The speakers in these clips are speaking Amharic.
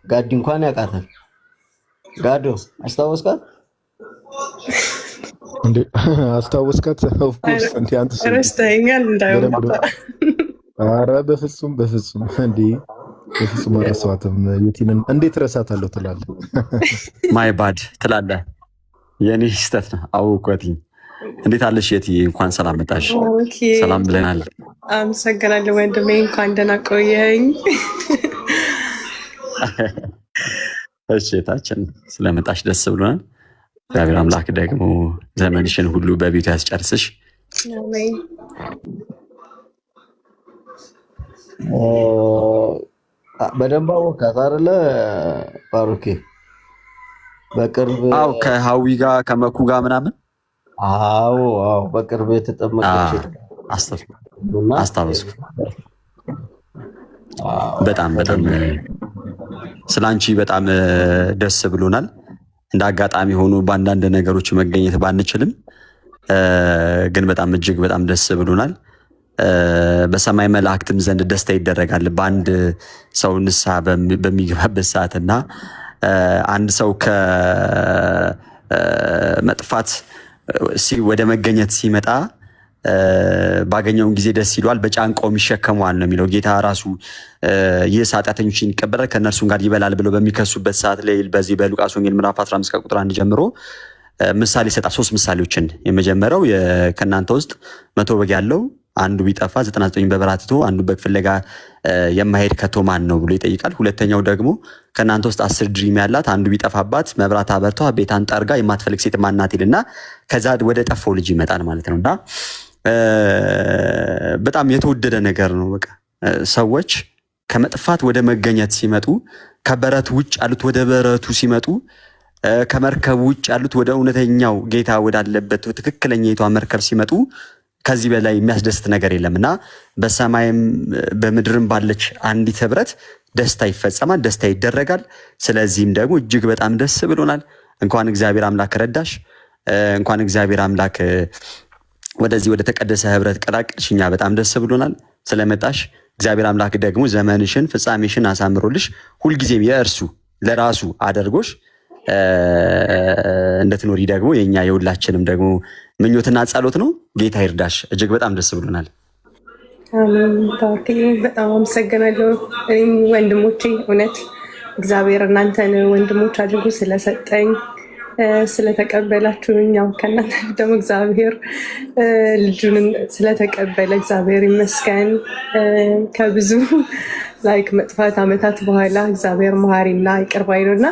ጋዲ እንኳን ያውቃታል። ጋዶ አስታወስካት እንዴ? አስታወስካት? ኦፍ ኮርስ እንዴ አንተ ሰው ረስተኸኛል እንዳይሆን። ኧረ በፍጹም በፍጹም እንዴ በፍጹም አረሳዋትም። የቲንን እንዴት ረሳታለሁ ትላለህ? ማይ ባድ ትላለህ። የኔ ስህተት ነው አውቀትኝ። እንዴት አለሽ የቲ? እንኳን ሰላም መጣሽ። ሰላም ብለናል። አመሰግናለሁ ወንድሜ፣ እንኳን ደህና ቆየኝ። እሺ ታችን ስለመጣሽ ደስ ብሎናል። እግዚአብሔር አምላክ ደግሞ ዘመንሽን ሁሉ በቤቱ ያስጨርስሽ። አሜን። በደንብ አወቃት አይደለ ባሩኬ? በቅርብ አው ከሃዊ ጋር ከመኩ ጋር ምናምን አዎ በቅርብ የተጠመቀች አስታወስኩ። በጣም ስላንቺ በጣም ደስ ብሎናል። እንደ አጋጣሚ ሆኖ በአንዳንድ ነገሮች መገኘት ባንችልም ግን በጣም እጅግ በጣም ደስ ብሎናል። በሰማይ መላእክትም ዘንድ ደስታ ይደረጋል በአንድ ሰው ንስሐ በሚገባበት ሰዓትና አንድ ሰው ከመጥፋት ወደ መገኘት ሲመጣ ባገኘውን ጊዜ ደስ ይሏል፣ በጫንቃውም ይሸከመዋል ነው የሚለው ጌታ ራሱ። ይህ ኃጢአተኞችን ይቀበላል ከእነርሱም ጋር ይበላል ብለው በሚከሱበት ሰዓት ላይ በዚህ በሉቃስ ወንጌል ምዕራፍ 15 ከቁጥር 1 ጀምሮ ምሳሌ ይሰጣል። 3 ምሳሌዎችን። የመጀመሪያው ከእናንተ ውስጥ 100 በግ ያለው አንዱ ቢጠፋ 99 በበረሃ ትቶ አንዱ በግ ፍለጋ የማይሄድ ከቶ ማን ነው ብሎ ይጠይቃል። ሁለተኛው ደግሞ ከእናንተ ውስጥ 10 ድሪም ያላት አንዱ ቢጠፋባት መብራት አበርታ ቤታን ጠርጋ የማትፈልግ ሴት ማናት ይልና ከዛ ወደ ጠፋው ልጅ ይመጣል ማለት ነውና በጣም የተወደደ ነገር ነው። በቃ ሰዎች ከመጥፋት ወደ መገኘት ሲመጡ፣ ከበረት ውጭ ያሉት ወደ በረቱ ሲመጡ፣ ከመርከብ ውጭ ያሉት ወደ እውነተኛው ጌታ ወዳለበት ትክክለኛይቷ መርከብ ሲመጡ ከዚህ በላይ የሚያስደስት ነገር የለምና በሰማይም በምድርም ባለች አንዲት ህብረት ደስታ ይፈጸማል፣ ደስታ ይደረጋል። ስለዚህም ደግሞ እጅግ በጣም ደስ ብሎናል። እንኳን እግዚአብሔር አምላክ ረዳሽ፣ እንኳን እግዚአብሔር አምላክ ወደዚህ ወደ ተቀደሰ ህብረት ቀላቅልሽ። እኛ በጣም ደስ ብሎናል ስለመጣሽ። እግዚአብሔር አምላክ ደግሞ ዘመንሽን ፍጻሜሽን አሳምሮልሽ ሁልጊዜም የእርሱ ለራሱ አድርጎሽ እንድትኖሪ ደግሞ የኛ የሁላችንም ደግሞ ምኞትና ጸሎት ነው። ጌታ ይርዳሽ። እጅግ በጣም ደስ ብሎናል። አሜን። ታውቂ በጣም አመሰግናለሁ። ወንድሞቼ እውነት እግዚአብሔር እናንተን ወንድሞች አድርጎ ስለሰጠኝ ስለተቀበላችሁኝ፣ ያው ከእናንተ ደግሞ እግዚአብሔር ልጁን ስለተቀበለ እግዚአብሔር ይመስገን። ከብዙ መጥፋት ዓመታት በኋላ እግዚአብሔር መሐሪና ይቅር ባይ ነውና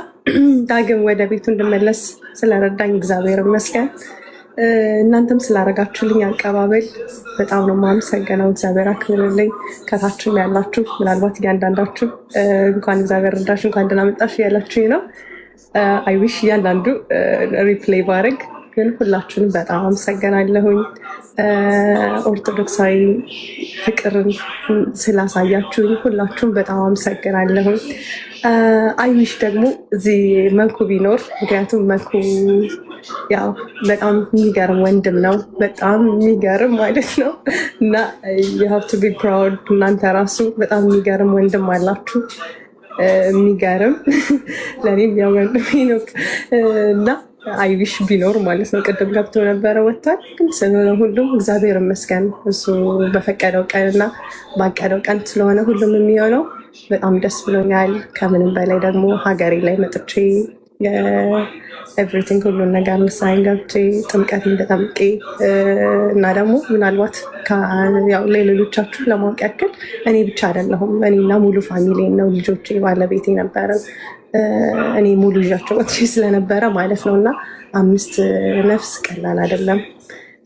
ዳግም ወደ ቤቱ እንድመለስ ስለረዳኝ እግዚአብሔር ይመስገን። እናንተም ስላረጋችሁልኝ አቀባበል በጣም ነው የማመሰግነው። እግዚአብሔር አክብርልኝ። ከታችም ያላችሁ ምናልባት እያንዳንዳችሁ እንኳን እግዚአብሔር ረዳሽ እንኳን ደህና መጣሽ እያላችሁኝ ነው። አይዊሽ እያንዳንዱ ሪፕሌይ ባረግ፣ ግን ሁላችሁንም በጣም አመሰግናለሁኝ። ኦርቶዶክሳዊ ፍቅርን ስላሳያችሁኝ ሁላችሁም በጣም አመሰግናለሁኝ። አይዊሽ ደግሞ እዚህ መኩ ቢኖር፣ ምክንያቱም መኩ ያው በጣም የሚገርም ወንድም ነው፣ በጣም የሚገርም ማለት ነው እና you have to be proud። እናንተ ራሱ በጣም የሚገርም ወንድም አላችሁ። የሚገርም ለእኔም ያው ወንድሜ ነው እና አይዊሽ ቢኖር ማለት ነው። ቅድም ገብቶ ነበረ ወጥቷል፣ ግን ስለሆነ ሁሉም እግዚአብሔር ይመስገን። እሱ በፈቀደው ቀንና ባቀደው ቀን ስለሆነ ሁሉም የሚሆነው በጣም ደስ ብሎኛል። ከምንም በላይ ደግሞ ሀገሬ ላይ መጥቼ ኤቭሪቲንግ ሁሉን ነገር ንስሐን ገብቼ ጥምቀቴን ተጠምቄ እና ደግሞ ምናልባት ሌሎቻችሁ ለማወቅ ያክል እኔ ብቻ አይደለሁም፣ እኔና ሙሉ ፋሚሊ ነው። ልጆቼ፣ ባለቤቴ ነበረ፣ እኔ ሙሉ ልጃቸው ወጥቼ ስለነበረ ማለት ነው እና 5 ነፍስ ቀላል አይደለም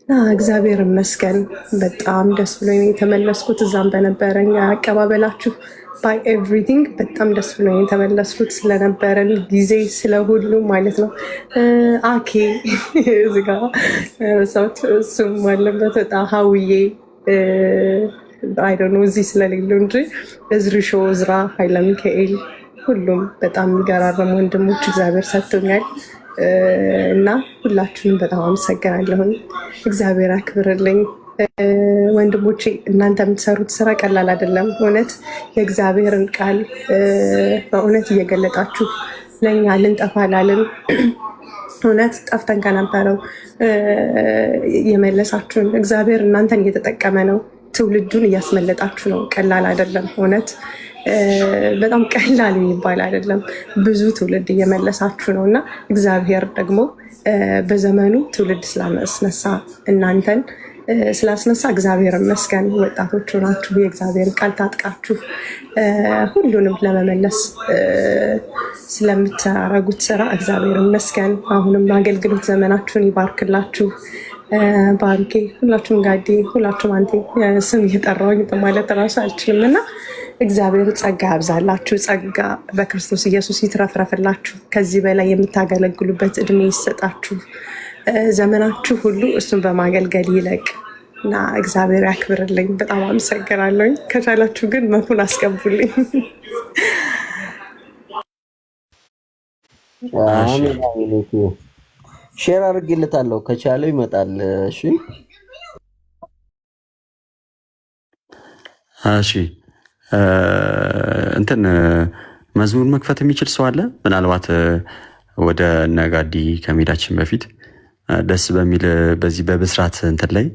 እና እግዚአብሔር ይመስገን በጣም ደስ ብሎ የተመለስኩት። እዛም በነበረኝ አቀባበላችሁ ባይ ኤቭሪቲንግ በጣም ደስ ብሎ የተመለስኩት ስለነበረን ጊዜ ስለሁሉ ማለት ነው። አኬ እዚጋ ሰውት እሱም አለበት በጣም ሀውዬ አይደኖ እዚህ ስለሌሉ እንጂ እዝሪሾ፣ እዝራ፣ ኃይለ ሚካኤል ሁሉም በጣም የሚገራረሙ ወንድሞች እግዚአብሔር ሰጥቶኛል እና ሁላችሁንም በጣም አመሰግናለሁኝ። እግዚአብሔር አክብርልኝ። ወንድሞቼ እናንተ የምትሰሩት ስራ ቀላል አይደለም። እውነት የእግዚአብሔርን ቃል በእውነት እየገለጣችሁ ለእኛ ልንጠፋ ላልን እውነት ጠፍተን ከነበረው የመለሳችሁን እግዚአብሔር እናንተን እየተጠቀመ ነው። ትውልዱን እያስመለጣችሁ ነው። ቀላል አይደለም። እውነት በጣም ቀላል የሚባል አይደለም። ብዙ ትውልድ እየመለሳችሁ ነው እና እግዚአብሔር ደግሞ በዘመኑ ትውልድ ስላስነሳ እናንተን ስላስነሳ እግዚአብሔር ይመስገን። ወጣቶች ሆናችሁ የእግዚአብሔር ቃል ታጥቃችሁ ሁሉንም ለመመለስ ስለምታረጉት ስራ እግዚአብሔር ይመስገን። አሁንም አገልግሎት ዘመናችሁን ይባርክላችሁ። ባርኬ ሁላችሁም፣ ጋዴ ሁላችሁም፣ አንቴ ስም እየጠራሁኝ ማለት እራሱ አልችልም እና እግዚአብሔር ጸጋ ያብዛላችሁ። ጸጋ በክርስቶስ ኢየሱስ ይትረፍረፍላችሁ። ከዚህ በላይ የምታገለግሉበት እድሜ ይሰጣችሁ። ዘመናችሁ ሁሉ እሱን በማገልገል ይለቅ እና እግዚአብሔር ያክብርልኝ። በጣም አመሰግናለሁኝ። ከቻላችሁ ግን መኩን አስገቡልኝ። ሼር አድርጌለታለሁ። ከቻለው ይመጣል። እሺ እሺ። እንትን መዝሙር መክፈት የሚችል ሰው አለ? ምናልባት ወደ ነጋዲ ከመሄዳችን በፊት ደስ በሚል በዚህ በብስራት እንትን ላይ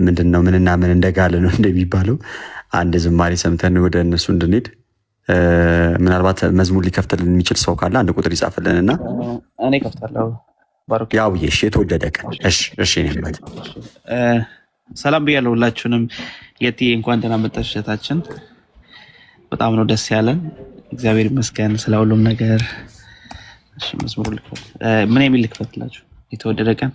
ምንድነው ምንና ምን እንደጋለ ነው እንደሚባለው አንድ ዝማሬ ሰምተን ወደ እነሱ እንድንሄድ ምናልባት መዝሙር ሊከፍትልን የሚችል ሰው ካለ አንድ ቁጥር ይጻፍልንና እኔ ከፍታለሁ። ባሩክ ያው እሺ፣ የተወደደ ቀን። እሺ ነበት። ሰላም ብያለሁ ሁላችሁንም። የቲ እንኳን ደህና መጣሽ እህታችን። በጣም ነው ደስ ያለን። እግዚአብሔር ይመስገን ስለ ሁሉም ነገር። እሺ መዝሙሩ ልክፈት። ምን የሚል ልክፈትላችሁ? የተወደደ ቀን።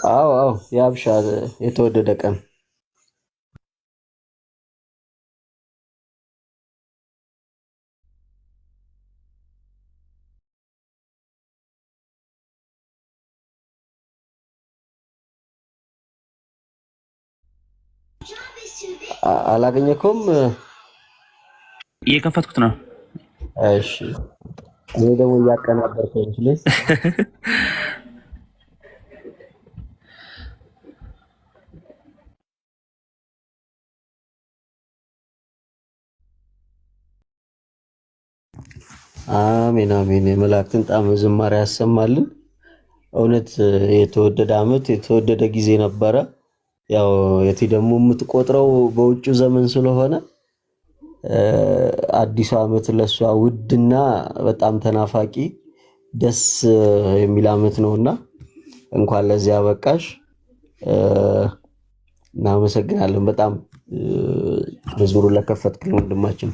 አዎ ያብሻ የተወደደ ቀን። አላገኘኩም። እየከፈትኩት ነው። እሺ እኔ ደግሞ እያቀናበርኩ ነው። አሜን አሜን። የመላእክትን ጣዕመ ዝማሬ ያሰማልን። እውነት የተወደደ ዓመት የተወደደ ጊዜ ነበረ። ያው የቲ ደግሞ የምትቆጥረው በውጭ ዘመን ስለሆነ አዲሱ ዓመት ለሷ ውድና በጣም ተናፋቂ ደስ የሚል ዓመት ነውና እንኳን ለዚህ አበቃሽ። እናመሰግናለን በጣም መዝሙሩን ለከፈትክልን ወንድማችን።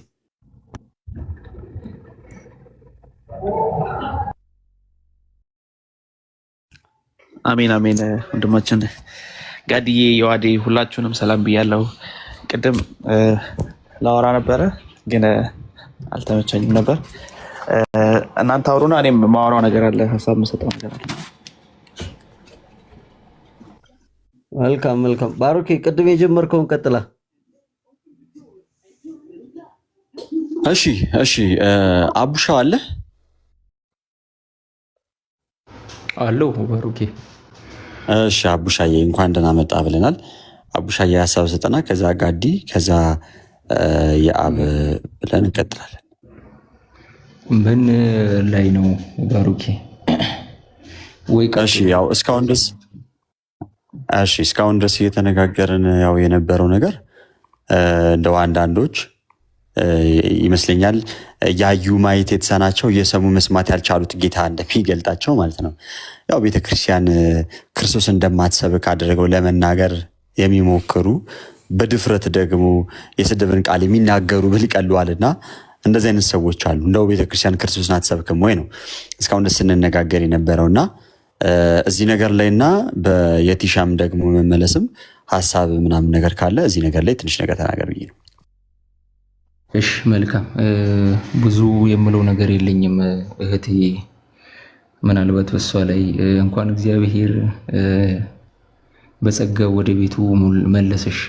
አሜን አሜን። ወንድማችን ጋድዬ የዋዴ ሁላችሁንም ሰላም ብያለሁ። ቅድም ላወራ ነበረ ግን አልተመቸኝም ነበር። እናንተ አውሩና እኔም ማወራው ነገር አለ፣ ሀሳብ የምሰጠው ነገር አለ። መልካም መልካም። ባሩኬ ቅድም የጀመርከውን ቀጥላ። እሺ አቡሻ አለ አለው ባሩኬ። እሺ አቡሻዬ እንኳን ደህና መጣ ብለናል። አቡሻዬ ሀሳብ ሰጠና ከዛ ጋዲ ከዛ የአብ ብለን እንቀጥላለን። ምን ላይ ነው ባሩኬ? ወይ እሺ ያው እስካሁን ድረስ እየተነጋገርን ያው የነበረው ነገር እንደው አንዳንዶች ይመስለኛል ያዩ ማየት የተሳናቸው እየሰሙ መስማት ያልቻሉት ጌታ እንደሚገልጣቸው ማለት ነው። ያው ቤተክርስቲያን ክርስቶስ እንደማትሰብክ አድርገው ለመናገር የሚሞክሩ በድፍረት ደግሞ የስድብን ቃል የሚናገሩ ብል ይቀለዋልና እንደዚህ አይነት ሰዎች አሉ። እንደው ቤተክርስቲያን ክርስቶስን አትሰብክም ወይ ነው እስካሁን ደስ ስንነጋገር የነበረውና እዚህ ነገር ላይና በየቲሻም ደግሞ መመለስም ሀሳብ ምናምን ነገር ካለ እዚህ ነገር ላይ ትንሽ ነገር ተናገር ብዬ ነው። እሺ መልካም። ብዙ የምለው ነገር የለኝም እህቴ። ምናልባት በሷ ላይ እንኳን እግዚአብሔር በጸጋው ወደ ቤቱ መለሰሽ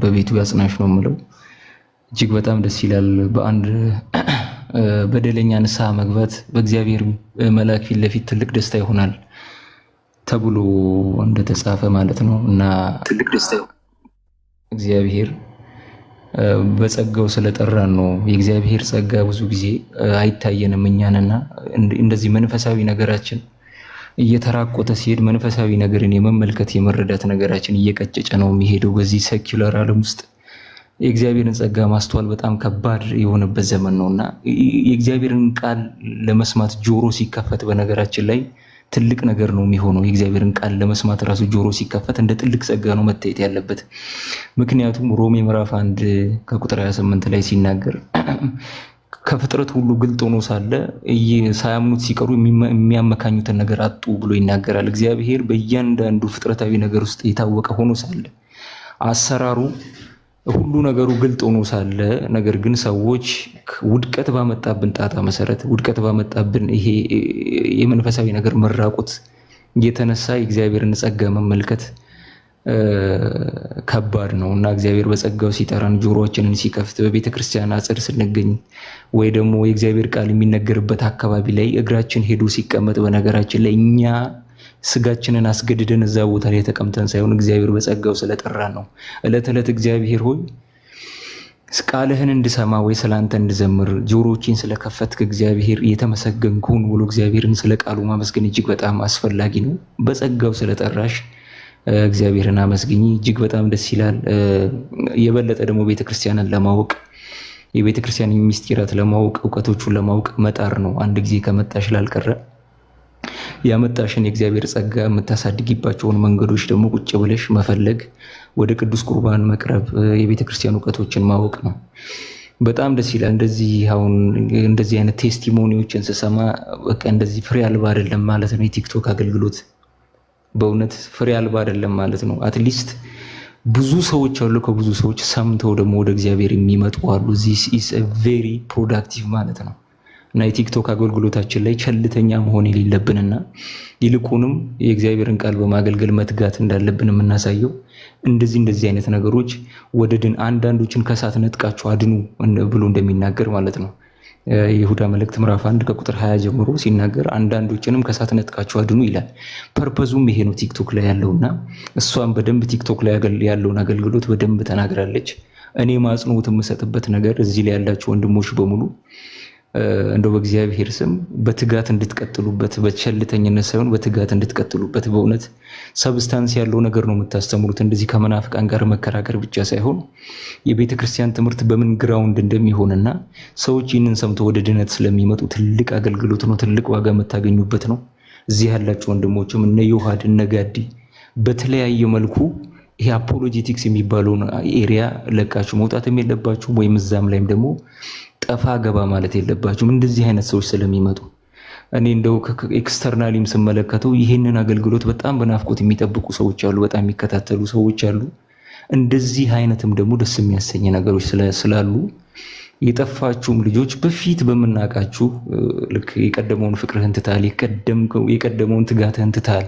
በቤቱ ያጽናሽ ነው የምለው። እጅግ በጣም ደስ ይላል። በአንድ በደለኛ ንስሐ መግባት በእግዚአብሔር መልአክ ፊት ለፊት ትልቅ ደስታ ይሆናል። ተብሎ እንደተጻፈ ማለት ነው እና ትልቅ ደስታ እግዚአብሔር በጸጋው ስለጠራን ነው። የእግዚአብሔር ጸጋ ብዙ ጊዜ አይታየንም እኛንና እንደዚህ መንፈሳዊ ነገራችን እየተራቆተ ሲሄድ መንፈሳዊ ነገርን የመመልከት የመረዳት ነገራችን እየቀጨጨ ነው የሚሄደው። በዚህ ሴኩላር ዓለም ውስጥ የእግዚአብሔርን ጸጋ ማስተዋል በጣም ከባድ የሆነበት ዘመን ነውና የእግዚአብሔርን ቃል ለመስማት ጆሮ ሲከፈት በነገራችን ላይ ትልቅ ነገር ነው የሚሆነው። የእግዚአብሔርን ቃል ለመስማት ራሱ ጆሮ ሲከፈት እንደ ትልቅ ጸጋ ነው መታየት ያለበት። ምክንያቱም ሮሜ ምዕራፍ 1 ከቁጥር 28 ላይ ሲናገር ከፍጥረት ሁሉ ግልጥ ሆኖ ሳለ ሳያምኑት ሲቀሩ የሚያመካኙትን ነገር አጡ ብሎ ይናገራል። እግዚአብሔር በእያንዳንዱ ፍጥረታዊ ነገር ውስጥ የታወቀ ሆኖ ሳለ አሰራሩ ሁሉ ነገሩ ግልጥ ሆኖ ሳለ ነገር ግን ሰዎች ውድቀት ባመጣብን ጣጣ መሰረት ውድቀት ባመጣብን ይሄ የመንፈሳዊ ነገር መራቆት የተነሳ የእግዚአብሔርን ጸጋ መመልከት ከባድ ነው እና እግዚአብሔር በጸጋው ሲጠራን ጆሮአችንን ሲከፍት በቤተ ክርስቲያን አጽድ ስንገኝ ወይ ደግሞ የእግዚአብሔር ቃል የሚነገርበት አካባቢ ላይ እግራችን ሄዶ ሲቀመጥ በነገራችን ላይ እኛ ስጋችንን አስገድደን እዛ ቦታ ላይ ተቀምጠን ሳይሆን እግዚአብሔር በጸጋው ስለጠራን ነው። ዕለት ዕለት እግዚአብሔር ሆይ ቃልህን እንድሰማ ወይ ስላንተ እንድዘምር ጆሮዎችን ስለከፈትክ እግዚአብሔር የተመሰገንኩን ብሎ እግዚአብሔርን ስለ ቃሉ ማመስገን እጅግ በጣም አስፈላጊ ነው። በጸጋው ስለጠራሽ እግዚአብሔርን አመስግኝ። እጅግ በጣም ደስ ይላል። የበለጠ ደግሞ ቤተክርስቲያንን ለማወቅ የቤተክርስቲያን ሚስጥራት ለማወቅ ዕውቀቶቹን ለማወቅ መጣር ነው። አንድ ጊዜ ከመጣሽ ላልቀረ ያመጣሽን የእግዚአብሔር ጸጋ የምታሳድጊባቸውን መንገዶች ደግሞ ቁጭ ብለሽ መፈለግ፣ ወደ ቅዱስ ቁርባን መቅረብ፣ የቤተክርስቲያን ዕውቀቶችን ማወቅ ነው። በጣም ደስ ይላል። እንደዚህ አይነት ቴስቲሞኒዎችን ስሰማ በቃ እንደዚህ ፍሬ አልባ አይደለም ማለት ነው። የቲክቶክ አገልግሎት በእውነት ፍሬ አልባ አይደለም ማለት ነው። አትሊስት ብዙ ሰዎች አሉ፣ ከብዙ ሰዎች ሰምተው ደግሞ ወደ እግዚአብሔር የሚመጡ አሉ። ዚስ ኢዝ ቬሪ ፕሮዳክቲቭ ማለት ነው እና የቲክቶክ አገልግሎታችን ላይ ቸልተኛ መሆን የሌለብንና ይልቁንም የእግዚአብሔርን ቃል በማገልገል መትጋት እንዳለብን የምናሳየው እንደዚህ አይነት ነገሮች ወደ አንዳንዶችን ከእሳት ነጥቃችሁ አድኑ ብሎ እንደሚናገር ማለት ነው። የይሁዳ መልእክት ምዕራፍ 1 ከቁጥር 20 ጀምሮ ሲናገር አንዳንዶችንም ከእሳት ነጥቃችሁ አድኑ ይላል። ፐርፐዙም ይሄ ነው ቲክቶክ ላይ ያለውና እሷም በደንብ ቲክቶክ ላይ ያለውን አገልግሎት በደንብ ተናግራለች። እኔ ማጽኖት የምሰጥበት ነገር እዚህ ላይ ያላችሁ ወንድሞች በሙሉ እንደው በእግዚአብሔር ስም በትጋት እንድትቀጥሉበት፣ በቸልተኝነት ሳይሆን በትጋት እንድትቀጥሉበት። በእውነት ሰብስታንስ ያለው ነገር ነው የምታስተምሩት። እንደዚህ ከመናፍቃን ጋር መከራከር ብቻ ሳይሆን የቤተ ክርስቲያን ትምህርት በምን ግራውንድ እንደሚሆንና ሰዎች ይህንን ሰምተው ወደ ድነት ስለሚመጡ ትልቅ አገልግሎት ነው፣ ትልቅ ዋጋ የምታገኙበት ነው። እዚህ ያላችሁ ወንድሞችም እነ ዮሐድ እነ ጋዲ በተለያየ መልኩ ይሄ አፖሎጂቲክስ የሚባለውን ኤሪያ ለቃችሁ መውጣትም የለባችሁም፣ ወይም እዛም ላይም ደግሞ ጠፋ ገባ ማለት የለባችሁም። እንደዚህ አይነት ሰዎች ስለሚመጡ እኔ እንደው ኤክስተርናሊም ስመለከተው ይህንን አገልግሎት በጣም በናፍቆት የሚጠብቁ ሰዎች አሉ፣ በጣም የሚከታተሉ ሰዎች አሉ። እንደዚህ አይነትም ደግሞ ደስ የሚያሰኝ ነገሮች ስላሉ የጠፋችሁም ልጆች በፊት በምናውቃችሁ ልክ የቀደመውን ፍቅርህን ትታል፣ የቀደመውን ትጋትህን ትታል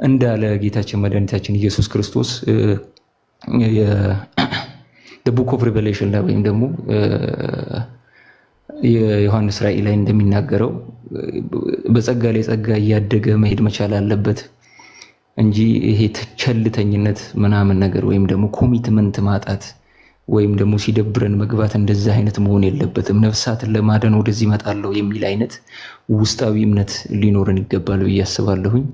እንዳለ ጌታችን መድኃኒታችን ኢየሱስ ክርስቶስ ቡክ ኦፍ ሪቨሌሽን ላይ ወይም ደግሞ የዮሐንስ ራእይ ላይ እንደሚናገረው በጸጋ ላይ ጸጋ እያደገ መሄድ መቻል አለበት እንጂ ይሄ ቸልተኝነት ምናምን ነገር ወይም ደግሞ ኮሚትመንት ማጣት ወይም ደግሞ ሲደብረን መግባት እንደዚህ አይነት መሆን የለበትም። ነፍሳትን ለማዳን ወደዚህ እመጣለሁ የሚል አይነት ውስጣዊ እምነት ሊኖረን ይገባል ብዬ አስባለሁኝ።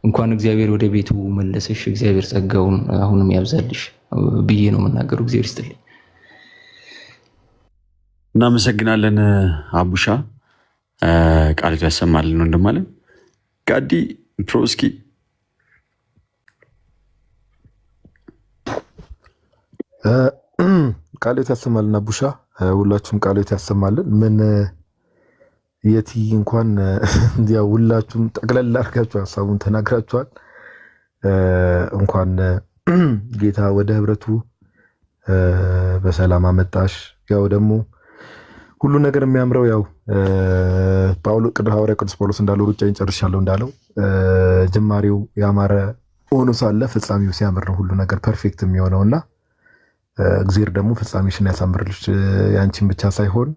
እንኳን እግዚአብሔር ወደ ቤቱ መለሰሽ፣ እግዚአብሔር ጸጋውን አሁንም ያብዛልሽ ብዬ ነው የምናገረው። እግዚአብሔር ይስጥልኝ። እናመሰግናለን አቡሻ፣ ቃልቱ ያሰማልን ወንድማለን። ጋዲ ፕሮስኪ ቃልቱ ያሰማልን። አቡሻ ሁላችሁም ቃልቱ ያሰማልን። ምን የቲ እንኳን እንዲያ ሁላችሁም ጠቅለል አድርጋችሁ ሀሳቡን ተናግራችኋል። እንኳን ጌታ ወደ ህብረቱ በሰላም አመጣሽ። ያው ደግሞ ሁሉ ነገር የሚያምረው ያው ሐዋርያ ቅዱስ ጳውሎስ እንዳለው ሩጫዬን ጨርሻለሁ እንዳለው ጅማሬው ያማረ ሆኖ ሳለ ፍጻሜው ሲያምር ነው ሁሉ ነገር ፐርፌክት የሚሆነውና እግዚአብሔር ደግሞ ፍጻሜሽን ያሳምርልሽ። ያንቺን ብቻ ሳይሆን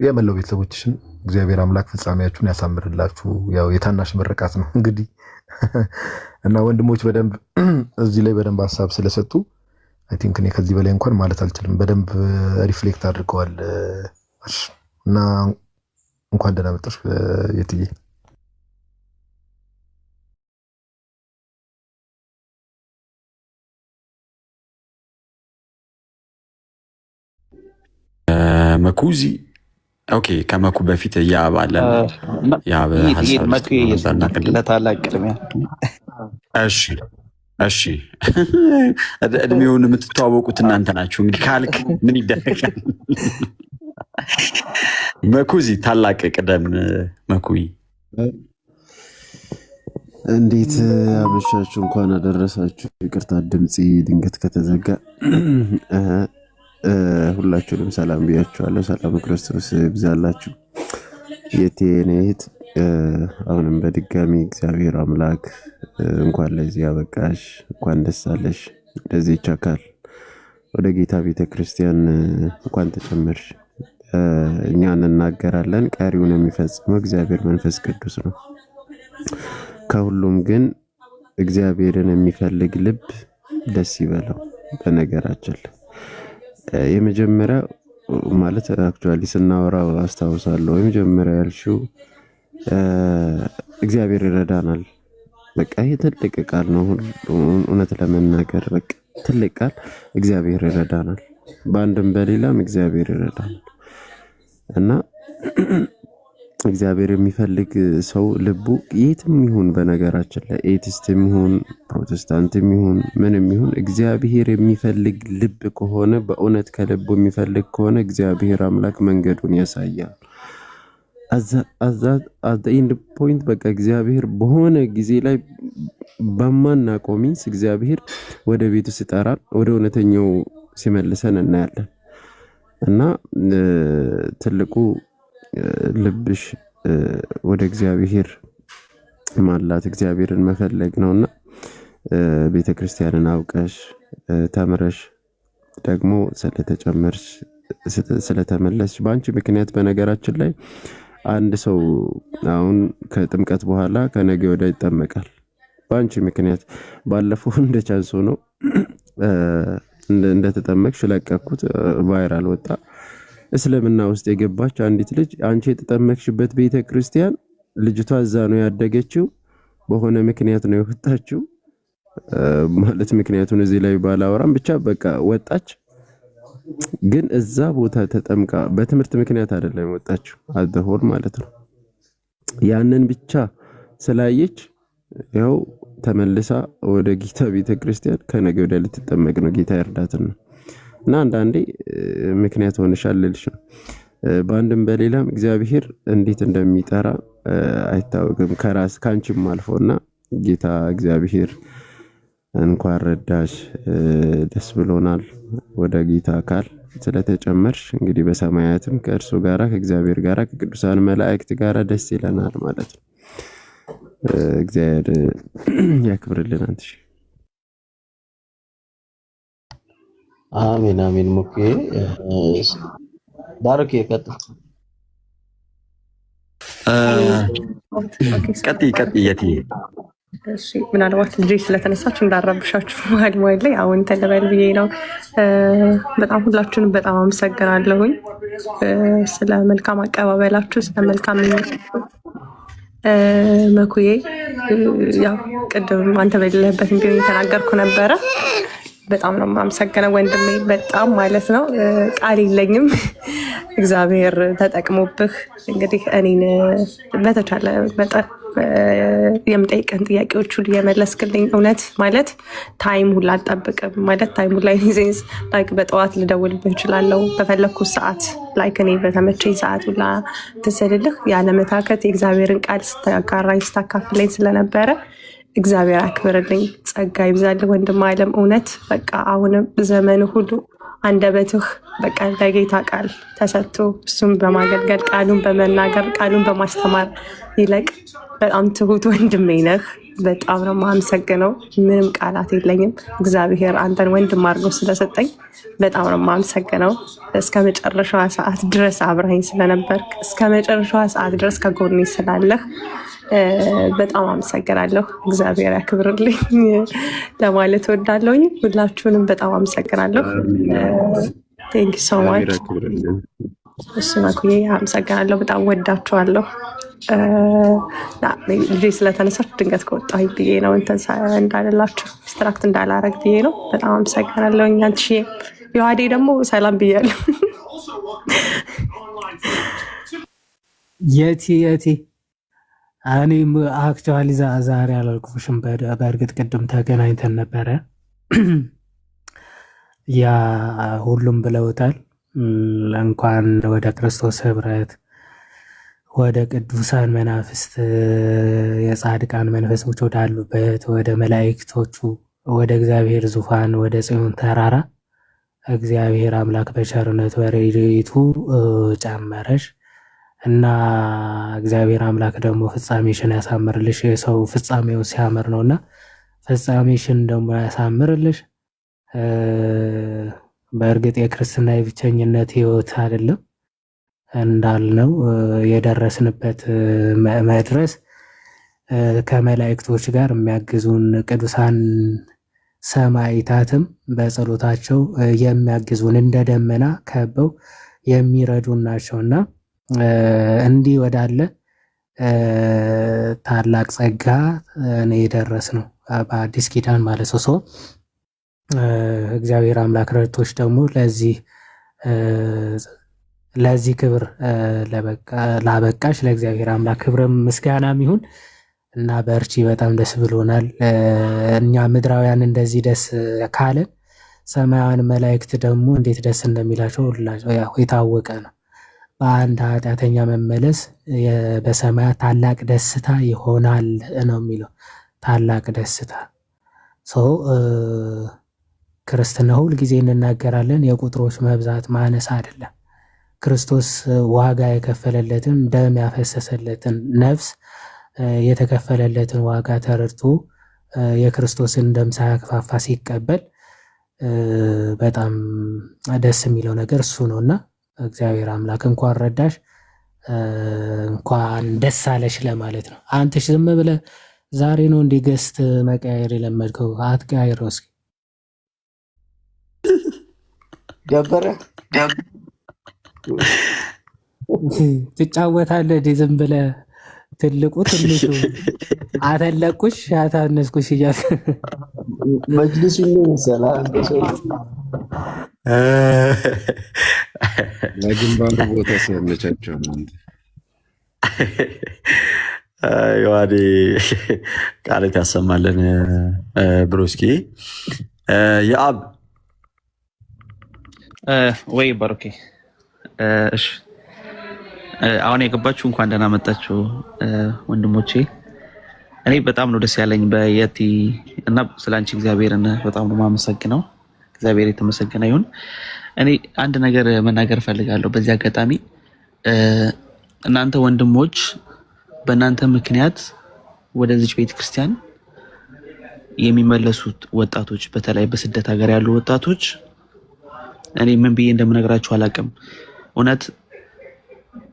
የመላው ቤተሰቦችሽን እግዚአብሔር አምላክ ፍጻሜያችሁን ያሳምርላችሁ። ያው የታናሽ ምርቃት ነው እንግዲህ እና ወንድሞች በደንብ እዚህ ላይ በደንብ ሀሳብ ስለሰጡ አይ ቲንክ እኔ ከዚህ በላይ እንኳን ማለት አልችልም። በደንብ ሪፍሌክት አድርገዋል እና እንኳን ደህና መጣሽ የትዬ። መኩዚ ኦኬ። ከመኩ በፊት ያብ አለን። ያብ ለታላቅ ቅድሚያ እሺ እድሜውን የምትተዋወቁት እናንተ ናችሁ። እንግዲህ ካልክ ምን ይደረጋል? መኩዚ ታላቅ ቅደም። መኩይ እንዴት አመሻችሁ? እንኳን አደረሳችሁ። ይቅርታ ድምፄ ድንገት ከተዘጋ። ሁላችሁንም ሰላም ብያችኋለሁ። ሰላም ክርስቶስ ይብዛላችሁ። የቴኔ እህት አሁንም በድጋሚ እግዚአብሔር አምላክ እንኳን ለዚህ ያበቃሽ፣ እንኳን ደስ አለሽ። ለዚህ ቻካል ወደ ጌታ ቤተክርስቲያን እንኳን ተጨመርሽ። እኛ እንናገራለን፣ ቀሪውን የሚፈጽመው እግዚአብሔር መንፈስ ቅዱስ ነው። ከሁሉም ግን እግዚአብሔርን የሚፈልግ ልብ ደስ ይበለው። በነገራችን የመጀመሪያ ማለት አክቹአሊ ስናወራው አስታውሳለሁ። የመጀመሪያ ያልሽው እግዚአብሔር ይረዳናል። በቃ ይሄ ትልቅ ቃል ነው። እውነት ለመናገር በቃ ትልቅ ቃል፣ እግዚአብሔር ይረዳናል። በአንድም በሌላም እግዚአብሔር ይረዳናል እና እግዚአብሔር የሚፈልግ ሰው ልቡ የትም ይሁን፣ በነገራችን ላይ ኤቲስትም ይሁን ፕሮቴስታንትም ይሁን ምንም ይሁን እግዚአብሔር የሚፈልግ ልብ ከሆነ፣ በእውነት ከልቡ የሚፈልግ ከሆነ እግዚአብሔር አምላክ መንገዱን ያሳያል። አት ኤንድ ፖይንት በቃ እግዚአብሔር በሆነ ጊዜ ላይ በማናውቀው ሚንስ እግዚአብሔር ወደ ቤቱ ሲጠራን፣ ወደ እውነተኛው ሲመልሰን እናያለን እና ትልቁ ልብሽ ወደ እግዚአብሔር ማላት እግዚአብሔርን መፈለግ ነውና ቤተክርስቲያንን አውቀሽ ተምረሽ ደግሞ ስለተጨመርሽ ስለተመለስሽ በአንቺ ምክንያት። በነገራችን ላይ አንድ ሰው አሁን ከጥምቀት በኋላ ከነገ ወዲያ ይጠመቃል በአንቺ ምክንያት። ባለፈው እንደ ቻንስ ነው እንደተጠመቅሽ ለቀኩት፣ ቫይራል ወጣ። እስልምና ውስጥ የገባች አንዲት ልጅ አንቺ የተጠመቅሽበት ቤተክርስቲያን፣ ልጅቷ እዛ ነው ያደገችው፣ በሆነ ምክንያት ነው የወጣችው። ማለት ምክንያቱን እዚህ ላይ ባላወራም ብቻ በቃ ወጣች። ግን እዛ ቦታ ተጠምቃ በትምህርት ምክንያት አይደለም የወጣችው፣ አደሆር ማለት ነው። ያንን ብቻ ስላየች ያው ተመልሳ ወደ ጌታ ቤተክርስቲያን ከነገ ወዲያ ልትጠመቅ ነው። ጌታ ይርዳትና እና አንዳንዴ ምክንያት ሆነሻል ልልሽ ነው። በአንድም በሌላም እግዚአብሔር እንዴት እንደሚጠራ አይታወቅም፣ ከራስ ካንቺም አልፎና ጌታ እግዚአብሔር እንኳን ረዳሽ፣ ደስ ብሎናል። ወደ ጌታ አካል ስለተጨመርሽ እንግዲህ በሰማያትም ከእርሱ ጋራ ከእግዚአብሔር ጋራ ከቅዱሳን መላእክት ጋራ ደስ ይለናል ማለት ነው። እግዚአብሔር ያክብርልን። አንተሽ አሜን አሜን። ሙኬ ባርክ ይቀጥል። ቀጥይ የት? እሺ ምናልባት ልጅ ስለተነሳችሁ እንዳረብሻችሁ መሀል ላይ አሁን ተለበል ብዬ ነው። በጣም ሁላችሁንም በጣም አመሰግናለሁኝ ስለ መልካም አቀባበላችሁ፣ ስለ መልካም መኩዬ። ያው ቅድም አንተ በሌለህበት እንግዲህ የተናገርኩ ነበረ። በጣም ነው የማመሰግነው ወንድሜ፣ በጣም ማለት ነው። ቃል የለኝም። እግዚአብሔር ተጠቅሞብህ እንግዲህ እኔን በተቻለ መጠን የምጠይቀን ጥያቄዎች ሁሉ የመለስክልኝ። እውነት ማለት ታይም ሁላ አልጠብቅም ማለት ታይም ሁላ ሴንስ ላይክ በጠዋት ልደውልብህ እችላለሁ በፈለግኩት ሰዓት ላይክ እኔ በተመቸኝ ሰዓት ሁላ ትስልልህ ያለመታከት የእግዚአብሔርን ቃል ስታጋራኝ ስታካፍለኝ ስለነበረ እግዚአብሔር አክብርልኝ፣ ጸጋ ይብዛልህ ወንድም አለም። እውነት በቃ አሁንም ዘመን ሁሉ አንደበትህ በቃ ለጌታ ቃል ተሰጥቶ እሱም በማገልገል ቃሉን በመናገር ቃሉን በማስተማር ይለቅ በጣም ትሁት ወንድሜ ነህ። በጣም ነው የማመሰግነው። ምንም ቃላት የለኝም። እግዚአብሔር አንተን ወንድም አድርጎ ስለሰጠኝ በጣም ነው የማመሰግነው። እስከ መጨረሻዋ ሰዓት ድረስ አብረኸኝ ስለነበርክ፣ እስከ መጨረሻዋ ሰዓት ድረስ ከጎኔ ስላለህ በጣም አመሰግናለሁ። እግዚአብሔር ያክብርልኝ ለማለት ወዳለሁኝ። ሁላችሁንም በጣም አመሰግናለሁ። ቴንክ ሶ ማች። እሱ ነኩዬ አመሰግናለሁ። በጣም ወዳችኋለሁ። ልጄ ስለተነሳች ድንገት ከወጣሁኝ ብዬ ነው እንዳልላችሁ ዲስትራክት እንዳላረግ ብዬ ነው። በጣም አመሰግናለሁ። አንቺ ዮሐዴ ደግሞ ሰላም ብያለሁ። የቲ እኔም አክቹዋሊ ዛሬ አላልኩሽም። በእርግጥ ቅድም ተገናኝተን ነበረ። ያ ሁሉም ብለውታል። እንኳን ወደ ክርስቶስ ህብረት፣ ወደ ቅዱሳን መናፍስት፣ የጻድቃን መንፈሶች ወዳሉበት ወደ መላእክቶቹ፣ ወደ እግዚአብሔር ዙፋን፣ ወደ ጽዮን ተራራ እግዚአብሔር አምላክ በቸርነቱ በረድኤቱ ጨመረሽ እና እግዚአብሔር አምላክ ደግሞ ፍጻሜሽን ያሳምርልሽ። የሰው ፍጻሜው ሲያምር ነውና ፍጻሜሽን ደግሞ ያሳምርልሽ። በእርግጥ የክርስትና የብቸኝነት ህይወት አይደለም እንዳልነው የደረስንበት መድረስ ከመላእክቶች ጋር የሚያግዙን ቅዱሳን ሰማዕታትም በጸሎታቸው የሚያግዙን እንደ ደመና ከበው የሚረዱን ናቸውና እንዲህ ወዳለ ታላቅ ጸጋ ነው የደረስነው በአዲስ ኪዳን ማለት ነው። እግዚአብሔር አምላክ ረድቶች ደግሞ ለዚህ ክብር ላበቃሽ ለእግዚአብሔር አምላክ ክብርም ምስጋናም ይሁን እና በርቺ። በጣም ደስ ብሎናል። እኛ ምድራውያን እንደዚህ ደስ ካለን ሰማያውያን መላእክት ደግሞ እንዴት ደስ እንደሚላቸው የታወቀ ነው። በአንድ ኃጢአተኛ መመለስ በሰማያት ታላቅ ደስታ ይሆናል ነው የሚለው። ታላቅ ደስታ ክርስትና ሁል ጊዜ እንናገራለን። የቁጥሮች መብዛት ማነስ አይደለም። ክርስቶስ ዋጋ የከፈለለትን ደም ያፈሰሰለትን ነፍስ የተከፈለለትን ዋጋ ተረድቶ የክርስቶስን ደም ሳያክፋፋ ሲቀበል በጣም ደስ የሚለው ነገር እሱ ነውና እግዚአብሔር አምላክ እንኳን ረዳሽ፣ እንኳን ደስ አለሽ ለማለት ነው። አንተሽ ዝም ብለህ ዛሬ ነው እንዲህ ገስት መቀያየር የለመድከው? አትቀያይረው እስኪ። ደበረ ትጫወታለህ ዝም ብለህ ትልቁ ትንሹ አተለቁሽ አታነስኩሽ እያልክ መጅሊሱ ይመሰላል። ለግንባሩ ቦታ ሲያመቻቸው ዮሐዴ ቃለት ያሰማልን። ብሮስኪ የአብ ወይ ባሮኬ። እሺ አሁን የገባችሁ እንኳን ደህና መጣችሁ ወንድሞቼ። እኔ በጣም ነው ደስ ያለኝ በየቲ እና ስላንቺ እግዚአብሔርን በጣም ነው የማመሰግነው። እግዚአብሔር የተመሰገነ ይሁን። እኔ አንድ ነገር መናገር ፈልጋለሁ በዚህ አጋጣሚ። እናንተ ወንድሞች በእናንተ ምክንያት ወደዚች ቤተክርስቲያን የሚመለሱት ወጣቶች፣ በተለይ በስደት ሀገር ያሉ ወጣቶች እኔ ምን ብዬ እንደምነግራችሁ አላውቅም። እውነት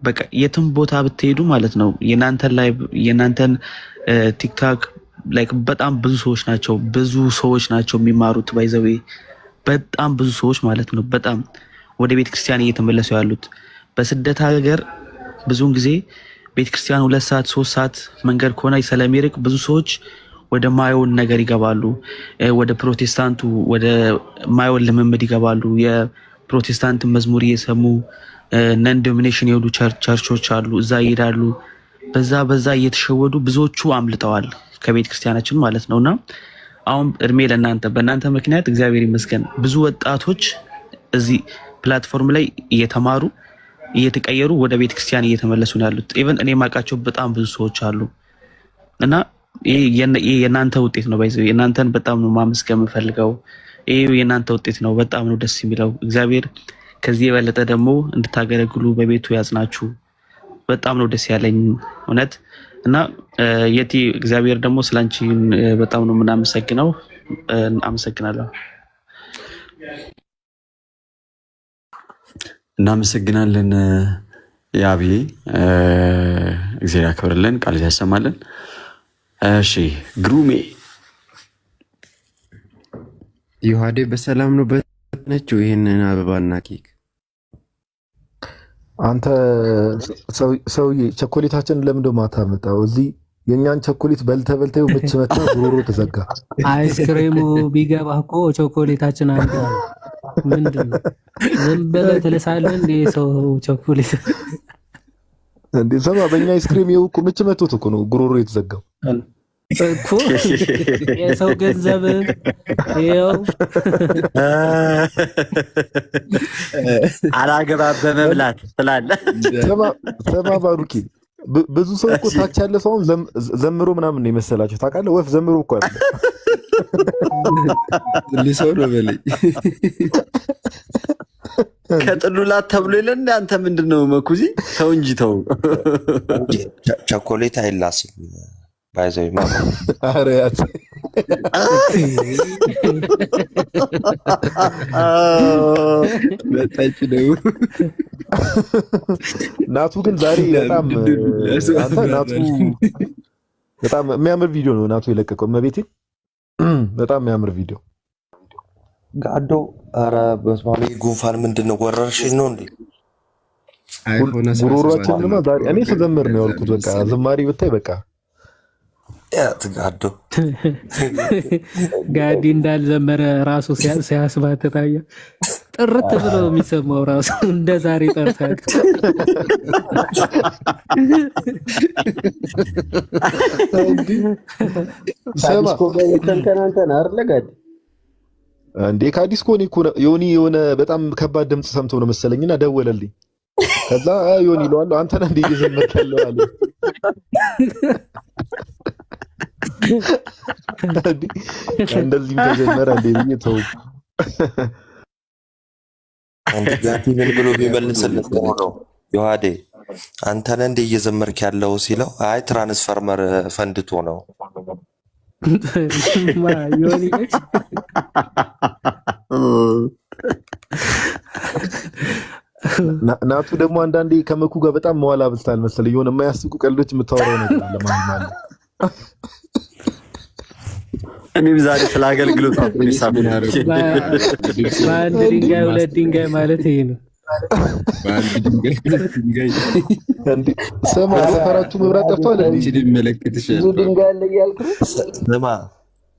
በቃ የትም ቦታ ብትሄዱ ማለት ነው የናንተን ቲክታክ ላይክ በጣም ብዙ ሰዎች ናቸው የሚማሩት። ባይዘዌ በጣም ብዙ ሰዎች ማለት ነው በጣም ወደ ቤተክርስቲያን እየተመለሱ ያሉት። በስደት ሀገር ብዙውን ጊዜ ቤተክርስቲያን 2 ሰዓት 3 ሰዓት መንገድ ከሆነ ስለሚርቅ ብዙ ሰዎች ወደ ማየውን ነገር ይገባሉ። ወደ ፕሮቴስታንቱ ወደ ማየውን ልምምድ ይገባሉ። የፕሮቴስታንት መዝሙር እየሰሙ ነን ዶሚኔሽን የሆኑ ቸርቾች አሉ፣ እዛ ይሄዳሉ። በዛ እየተሸወዱ ብዙዎቹ አምልጠዋል ከቤተ ክርስቲያናችን ማለት ነውና አሁን እድሜ ለእናንተ። በእናንተ ምክንያት እግዚአብሔር ይመስገን ብዙ ወጣቶች እዚህ ፕላትፎርም ላይ እየተማሩ እየተቀየሩ ወደ ቤተ ክርስቲያን እየተመለሱ ነው ያሉት። ኢቨን እኔ ማውቃቸው በጣም ብዙ ሰዎች አሉ እና ይሄ የእናንተ ውጤት ነው። ባይዘው የእናንተን በጣም ነው ማመስገን የምፈልገው። ይሄ የእናንተ ውጤት ነው። በጣም ነው ደስ የሚለው። እግዚአብሔር ከዚህ የበለጠ ደግሞ እንድታገለግሉ በቤቱ ያጽናችሁ። በጣም ነው ደስ ያለኝ እውነት እና የቲ እግዚአብሔር ደግሞ ስላንቺ በጣም ነው የምናመሰግነው። አመሰግናለሁ። እናመሰግናለን ያብዬ፣ እግዚአብሔር ያክብርልን፣ ቃል ያሰማልን። እሺ ግሩሜ ዮሐዴ በሰላም ነው በነችው ይሄንን አበባና ኬክ? አንተ ሰውዬ ቸኮሌታችንን ለምን ደሞ አታመጣው? እዚህ የኛን ቸኮሌት በልተው ምች መታ ጉሮሮ ተዘጋ። አይስክሬሙ ቢገባ እኮ ቾኮሌታችን አንተ ምንድን ነው ዝም ብለህ ትልሳለህ እንዴ? ሰው ቾኮሌት እንዴ ሰማ በእኛ አይስክሬም ይኸው እኮ ምች መቶት እኮ ነው ጉሮሮ የተዘጋው እኮ የሰው ገንዘብ ይኸው አላገባብ በመብላት ስላለ ሰማ ባሩኪ ብዙ ሰው እኮ ታች ያለ ሰው ዘምሮ ምናምን ነው የመሰላቸው ታውቃለህ። ወፍ ዘምሮ እኮ አይደል ልሰው ነው በለኝ ከጥሉላት ተብሎ የለን። አንተ ምንድነው መኩዚ? ተው እንጂ ተው። ቸኮሌት አይላስም ባይዘው አረ ያት በጣጭ ነው። ናቱ ግን ዛሬ በጣም የሚያምር ቪዲዮ ነው ናቱ የለቀቀው። እመቤቴ በጣም የሚያምር ቪዲዮ ጋዶ። ኧረ በስመ አብ ጉንፋን ምንድን ነው? ወረርሽኝ ነው እንዴ? ጉሮሯችንማ ዛሬ እኔ ስዘምር ነው ያልኩት። በቃ ዝማሬ ብታይ በቃ ጋዶ ጋዲ እንዳልዘመረ ራሱ ሲያስባት ታየ። ጥርት ብሎ የሚሰማው ራሱ እንደ ዛሬ ጠርታክ እንዴ ከአዲስ ኮኒ ዮኒ የሆነ በጣም ከባድ ድምፅ ሰምቶ ነው መሰለኝና ደወለልኝ። ከዛ ዮኒ ይለዋለሁ አንተ ነህ እንዴ እየዘመርክ ያለው አለ። እንደዚህ ተጀመረ እንዴ ብዬ ተው አንተ ጋቲ ምን ብሎ ቢመልስልህ ነው ዮሐዴ አንተ ነህ እንዴ እየዘመርክ ያለው ሲለው አይ ትራንስፈርመር ፈንድቶ ነው ዮኒ ናቱ ደግሞ አንዳንዴ ከመኩ ጋር በጣም መዋላ ብልታል መሰለኝ። የሆነ የማያስቁ ቀልዶች የምታወራው ነገር አለ ማለት ነው። እኔም ዛሬ ስለ አገልግሎት በአንድ ድንጋይ ሁለት ድንጋይ ማለት ይሄ ነው። ስማ ሰፈራችሁ መብራት ጠፍቷል። ስማ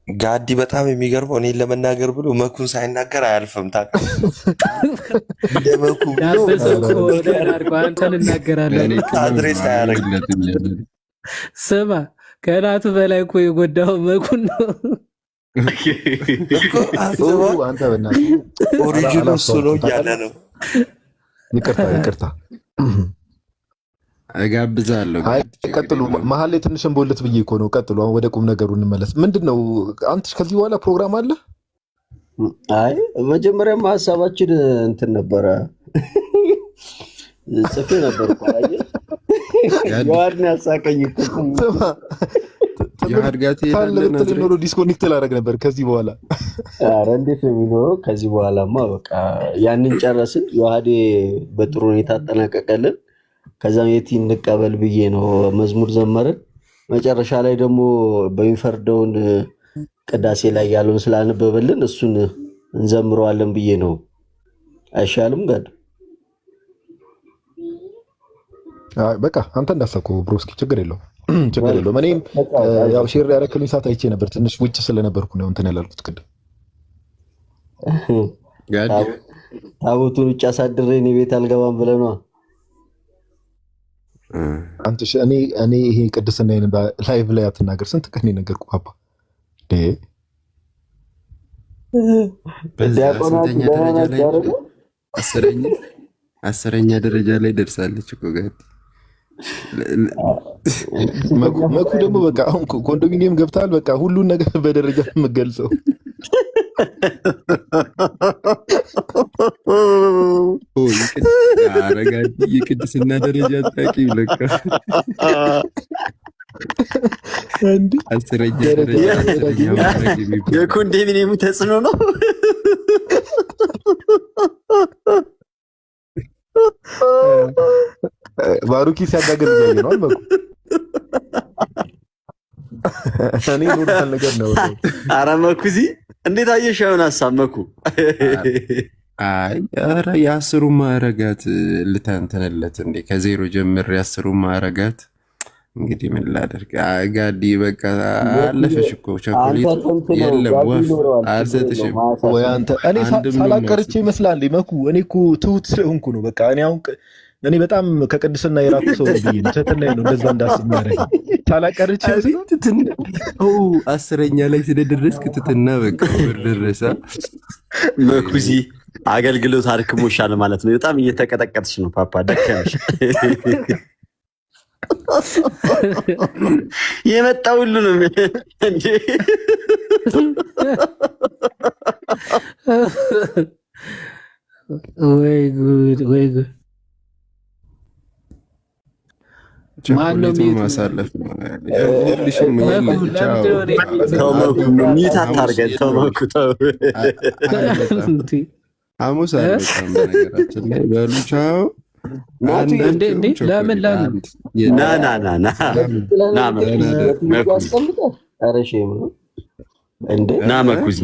ጋዲ በጣም የሚገርመው እኔን ለመናገር ብሎ መኩን ሳይናገር አያልፍም። አንተን እናገራለን አድሬስ አያደርግ። ስማ ከናቱ በላይ እኮ የጎዳው መኩን ነው። ኦሪጂኑ እሱ ነው እያለ ነው። ይቅርታ እጋብዛለሁ። ቀጥሉ። መሀል ላይ ትንሽ እንቦልት ብዬ እኮ ነው። ቀጥሉ። አሁን ወደ ቁም ነገሩ እንመለስ። ምንድን ነው አንተ ከዚህ በኋላ ፕሮግራም አለ? አይ መጀመሪያም ሀሳባችን እንትን ነበረ ጽፌ ነበር እኮ አየህ። ዮሐድን ያሳቀኝ ኖሮ ዲስኮኔክት ላደርግ ነበር ከዚህ በኋላ። ኧረ እንዴት ነው የሚኖረው ከዚህ በኋላማ? በቃ ያንን ጨረስን። ዮሐዴ በጥሩ ሁኔታ አጠናቀቀልን። ከዛም የቲ እንቀበል ብዬ ነው መዝሙር ዘመርን። መጨረሻ ላይ ደግሞ በሚፈርደውን ቅዳሴ ላይ ያለውን ስላነበበልን እሱን እንዘምረዋለን ብዬ ነው። አይሻልም ጋር? በቃ አንተ እንዳሰብከው ብሮስኪ፣ ችግር የለውም ችግር የለውም። እኔም ያው ሼር ያደረክልኝ ሰዓት አይቼ ነበር። ትንሽ ውጭ ስለነበርኩ ነው እንትን ያላልኩት ቅድም። ታቦቱን ውጭ አሳድሬ እኔ ቤት አልገባም ብለህ ነዋ። አንተ እኔ ይሄ ቅድስና ላይቭ ላይ አትናገር። ስንት ቀን የነገርኩህ አባ አስረኛ ደረጃ ላይ ደርሳለች እኮ ጋር መኩ ደግሞ በቃ አሁን ኮንዶሚኒየም ገብታል። በቃ ሁሉን ነገር በደረጃ የምገልጸው የቅድስና ደረጃ ታቂ ለካ እንዲ አስረኛ ደረጃ የኮንዶሚኒየሙ ተጽዕኖ ነው። ባሩኪ ሲያጋገል እያየ ነው አልመኩ እኔ ኖርታል ነገር ነው። ኧረ መኩዚ እንዴት አየሽ? አሁን ሀሳብ መኩ አይ ኧረ የአስሩ ማዕረጋት ልተንተንለት እንዴ ከዜሮ ጀምር የአስሩ ማዕረጋት እንግዲህ ምን ላደርግ ጋዲ በቃ አለፈሽ እኮ ቸኮሌት የለም ወፍ አልሰጥሽም ወይ አንተ። እኔ ሳላቀርቼ ይመስላል መኩ። እኔ እኮ ትሁት ስለሆንኩ ነው። በቃ እኔ አሁን እኔ በጣም ከቅድስና የራቁ ሰው ብዬ ነው ትህትና ነው እንደዛ እንዳስብ የሚያደርግ ሳላቀርቼ አስረኛ ላይ ስለደረስክ ትትና በቃ ደረሰ። መኩዚ አገልግሎት አድክሞሻል ማለት ነው። በጣም እየተቀጠቀጥሽ ነው ፓፓ፣ ደከመሽ። የመጣ ሁሉ ነው እንዴ? ወይ ጉድ ወይ ጉድ! ቸኮሌቱ ማሳለፍ ነው። ሚት አታርገን። ተመኩ ሐሙስ አልመጣም በነገራችን ላይ በሉ ቻው። ለምን ና መኩዚ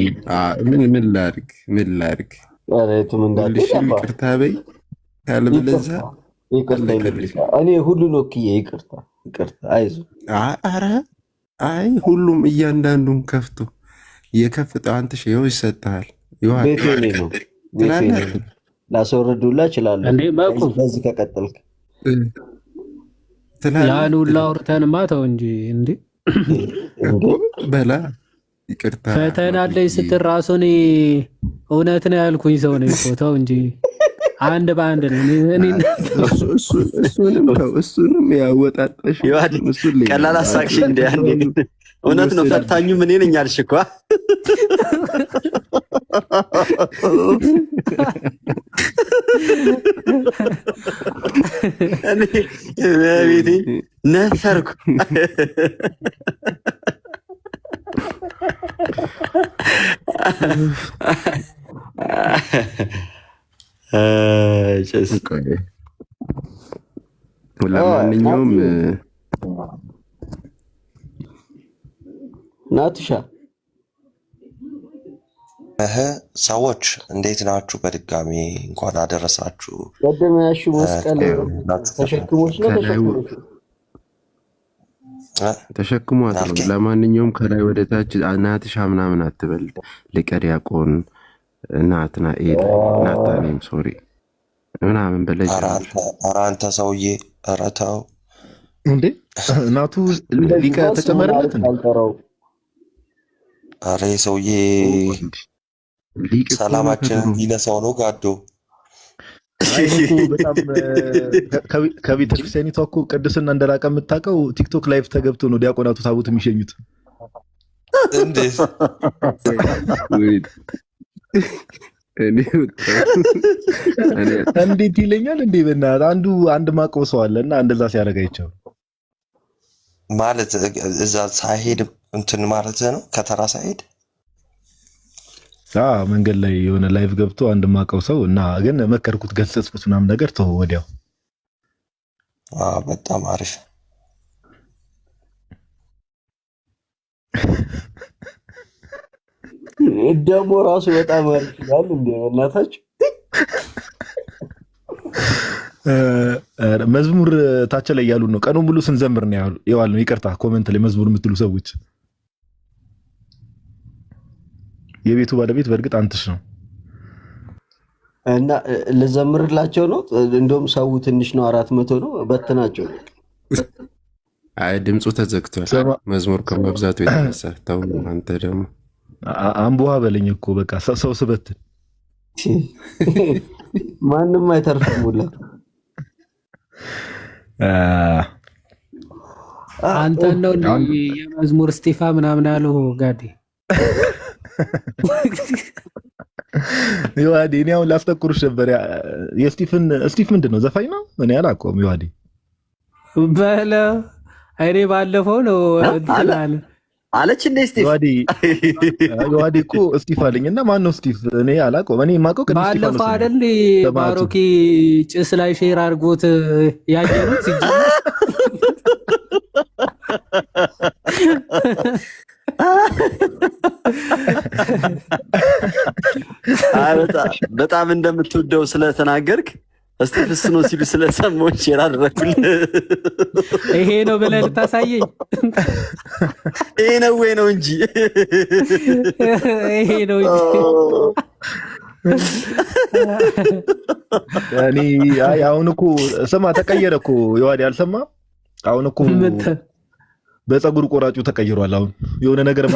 ምን ላድርግ ይቅርታ በይ ካልብለዛ እኔ ሁሉን ወክዬ ይቅርታ አይዞህ። ኧረ አይ ሁሉም እያንዳንዱን ከፍቶ የከፍተው አንተ ይኸው ይሰጥሃል። ላስወርዱላ እችላለሁ በዚህ ከቀጠልክ ያን ሁላ አውርተንማ ተው እንጂ እንዴ በላ ይቅርታ ፈተና አለኝ ስትል ራሱ እኔ እውነት ነው ያልኩኝ ሰው ነኝ እኮ ተው እንጂ አንድ በአንድ ነው። እሱንም ያወጣጣሽ ቀላል አሳቅሽ እንደ ያኔ እውነት ነው። ፈታኙ ምን ነኝ አልሽ እኮ እኔ ቤቴ ነፈርኩ። ለማንኛውም ናቱሻ ሰዎች እንዴት ናችሁ? በድጋሚ እንኳን አደረሳችሁ። ቀደም ያሹ መስቀል ተሸክሞች ነው ተሸክሟት ነው። ለማንኛውም ከላይ ወደ ታች ናትሻ ምናምን አትበል። ሊቀ ዲያቆን ናትናኤል ናታኔም ሶሪ ምናምን በለኝ። ኧረ አንተ ሰውዬ ኧረ ተው እንዴ! ናቱ ሊቀ ተጨመረለት እንዴ? ኧረ ሰውዬ ሰላማችንን ሊነሳው ነው ጋዶ። ከቤተክርስቲያኒቷ እኮ ቅድስና እንደራቀ የምታውቀው ቲክቶክ ላይቭ ተገብቶ ነው ዲያቆናቱ ታቦት የሚሸኙት። እንዴት ይለኛል እንዴ? በእናትህ አንድ ማቀው ሰው አለ እና እንደዛ ሲያደርግ አይቻልም ማለት እዛ ሳይሄድ እንትን ማለት ነው። ከተራ ሳይሄድ መንገድ ላይ የሆነ ላይቭ ገብቶ አንድ ማቀው ሰው እና ግን መከርኩት፣ ገሰጽኩት ምናምን ነገር ተው ወዲያው። በጣም አሪፍ ደግሞ ራሱ በጣም አሪፍ ይላል እንዴ በእናታችሁ። መዝሙር ታች ላይ ያሉ ነው ቀኑን ሙሉ ስንዘምር ነው የዋል ነው። ይቅርታ ኮሜንት ላይ መዝሙር የምትሉ ሰዎች የቤቱ ባለቤት በእርግጥ አንተሽ ነው እና ልዘምርላቸው ነው። እንደውም ሰው ትንሽ ነው 400 ነው። በትናቸው አይ ድምፁ ተዘግቷል መዝሙር ከመብዛቱ የተነሳ። ተው አንተ ደግሞ አንቡሃ በለኝ እኮ በቃ ሰው ስበትን ማንም አይተርፍም ሁላ። አንተን ነው የመዝሙር እስጢፋ ምናምን ያሉ ጋዲ ዮሐዴ እኔ አሁን ላስጠቁርሽ ነበር። ስቲፍ ምንድን ነው ዘፋኝ ነው? እኔ አላውቀውም። ዮሐዴ በለ እኔ ባለፈው ነው እንትን አለ አለች እንደ ስቲፍ ዮሐዴ እኮ ስቲፍ አለኝ እና ማን ነው ስቲፍ? እኔ አላውቀውም። እኔ የማውቀው ቅድም ስቲፍ ባለፈው አይደል ባሮኪ ጭስ ላይ ሼር አድርጎት ያየነው ሲጀምር በጣም እንደምትወደው ስለተናገርክ እስቲፍ እሱ ነው ሲሉ ስለሰማሁ ሼር አደረኩልህ። ይሄ ነው ብለህ ልታሳየኝ? ይሄ ነው ወይ ነው እንጂ ይሄ ነው እንጂ እኔ አሁን እኮ ስማ ተቀየረ እኮ ዮሐዴ አልሰማህም? አሁን እኮ በፀጉር ቆራጩ ተቀይሯል። አሁን የሆነ ነገር